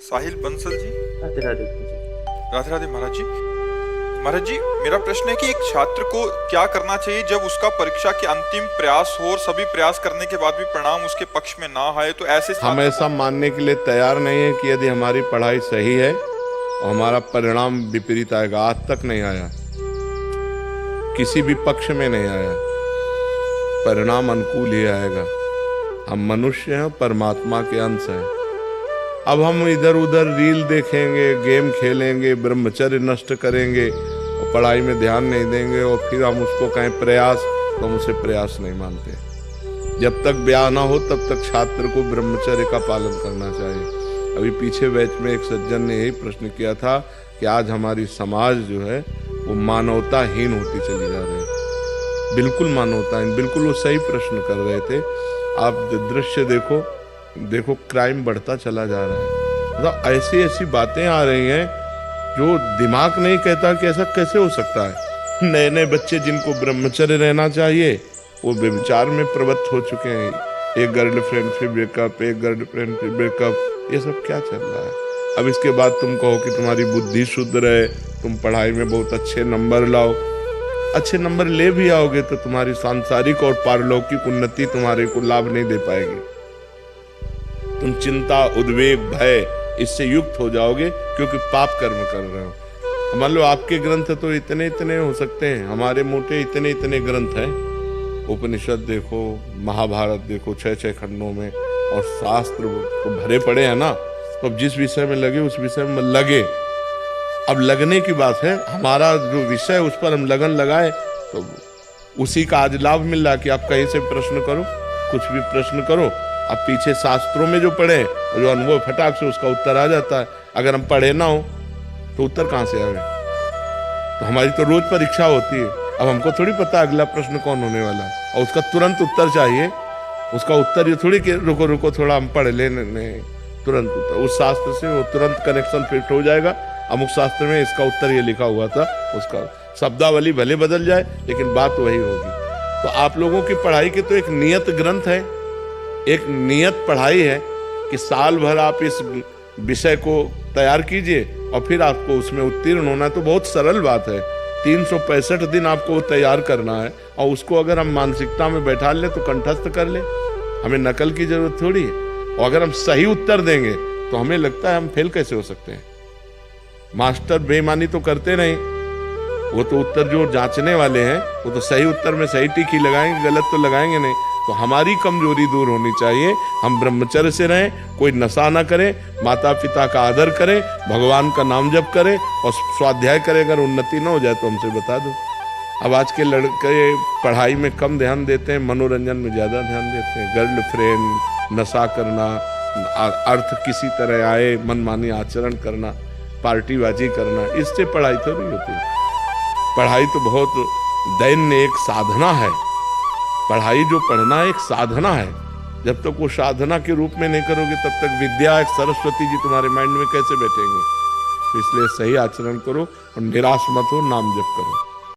साहिल बंसल जी। राधे राधे गुरु जी। राधे राधे महाराज जी। महाराज जी, मेरा प्रश्न है कि एक छात्र को क्या करना चाहिए जब उसका परीक्षा के अंतिम प्रयास हो और सभी प्रयास करने के बाद भी परिणाम उसके पक्ष में ना आए, तो ऐसे हम छात्र ऐसा मानने के लिए तैयार नहीं है कि यदि हमारी पढ़ाई सही है और हमारा परिणाम विपरीत आएगा। आज तक नहीं आया, किसी भी पक्ष में नहीं आया, परिणाम अनुकूल ही आएगा। हम मनुष्य हैं, परमात्मा के अंश हैं। अब हम इधर उधर रील देखेंगे, गेम खेलेंगे, ब्रह्मचर्य नष्ट करेंगे और पढ़ाई में ध्यान नहीं देंगे और फिर हम उसको कहें प्रयास, तो हम उसे प्रयास नहीं मानते। जब तक ब्याह ना हो तब तक छात्र को ब्रह्मचर्य का पालन करना चाहिए। अभी पीछे बैच में एक सज्जन ने यही प्रश्न किया था कि आज हमारी समाज जो है वो मानवताहीन होती चली जा रही है। बिल्कुल मानवताहीन, बिल्कुल वो सही प्रश्न कर रहे थे। आप दृश्य देखो क्राइम बढ़ता चला जा रहा है। मतलब ऐसी ऐसी बातें आ रही हैं जो दिमाग नहीं कहता कि ऐसा कैसे हो सकता है। नए नए बच्चे जिनको ब्रह्मचर्य रहना चाहिए वो व्यभिचार में प्रवृत्त हो चुके हैं। एक गर्लफ्रेंड फिर ब्रेकअप, एक गर्लफ्रेंड फिर ब्रेकअप, ये सब क्या चल रहा है। अब इसके बाद तुम कहो कि तुम्हारी बुद्धि शुद्ध रहे, तुम पढ़ाई में बहुत अच्छे नंबर लाओ। अच्छे नंबर ले भी आओगे तो तुम्हारी सांसारिक और पारलौकिक उन्नति तुम्हारे को लाभ नहीं दे पाएगी। तुम चिंता, उद्वेग, भय इससे युक्त हो जाओगे क्योंकि पाप कर्म कर रहे हो। मान लो आपके ग्रंथ तो इतने इतने हो सकते हैं, हमारे मोटे इतने इतने ग्रंथ हैं। उपनिषद देखो, महाभारत देखो, 6-6 खंडों में, और शास्त्र तो भरे पड़े हैं ना। तो अब जिस विषय में लगे उस विषय में लगे। अब लगने की बात है, हमारा जो विषय है उस पर हम लगन लगाए तो उसी का आज लाभ मिल रहा है कि आप कहीं से प्रश्न करो, कुछ भी प्रश्न करो। अब पीछे शास्त्रों में जो पढ़े जो अनुभव फटाक से उसका उत्तर आ जाता है। अगर हम पढ़े ना हो तो उत्तर कहाँ से आवे। तो हमारी तो रोज परीक्षा होती है। अब हमको थोड़ी पता अगला प्रश्न कौन होने वाला है और उसका तुरंत उत्तर चाहिए। उसका उत्तर ये थोड़ी कि रुको रुको थोड़ा हम पढ़ लेने, तुरंत उत्तर। उस शास्त्र से वो तुरंत कनेक्शन फिट हो जाएगा। अमुक शास्त्र में इसका उत्तर ये लिखा हुआ था, उसका शब्दावली भले बदल जाए लेकिन बात वही होगी। तो आप लोगों की पढ़ाई के तो एक नियत ग्रंथ है, एक नियत पढ़ाई है कि साल भर आप इस विषय को तैयार कीजिए और फिर आपको उसमें उत्तीर्ण होना है। तो बहुत सरल बात है, 365 दिन आपको तैयार करना है और उसको अगर हम मानसिकता में बैठा लें तो कंठस्थ कर ले। हमें नकल की जरूरत थोड़ी है। और अगर हम सही उत्तर देंगे तो हमें लगता है हम फेल कैसे हो सकते हैं। मास्टर बेईमानी तो करते नहीं, वो तो उत्तर जो जांचने वाले हैं वो तो सही उत्तर में सही टिक ही लगाएंगे, गलत तो लगाएंगे नहीं। तो हमारी कमजोरी दूर होनी चाहिए। हम ब्रह्मचर्य से रहें, कोई नशा ना करें, माता पिता का आदर करें, भगवान का नाम जप करें और स्वाध्याय करें। अगर उन्नति ना हो जाए तो हमसे बता दो। अब आज के लड़के पढ़ाई में कम ध्यान देते हैं, मनोरंजन में ज़्यादा ध्यान देते हैं। गर्लफ्रेंड, नशा करना, अर्थ किसी तरह आए मनमानी आचरण करना, पार्टीबाजी करना, इससे पढ़ाई थोड़ी होती है। पढ़ाई तो बहुत दैन्य एक साधना है। पढ़ाई जो पढ़ना एक साधना है। जब तक वो साधना के रूप में नहीं करोगे तब तक विद्या एक सरस्वती जी तुम्हारे माइंड में कैसे बैठेंगे। तो इसलिए सही आचरण करो और निराश मत हो, नाम जप करो।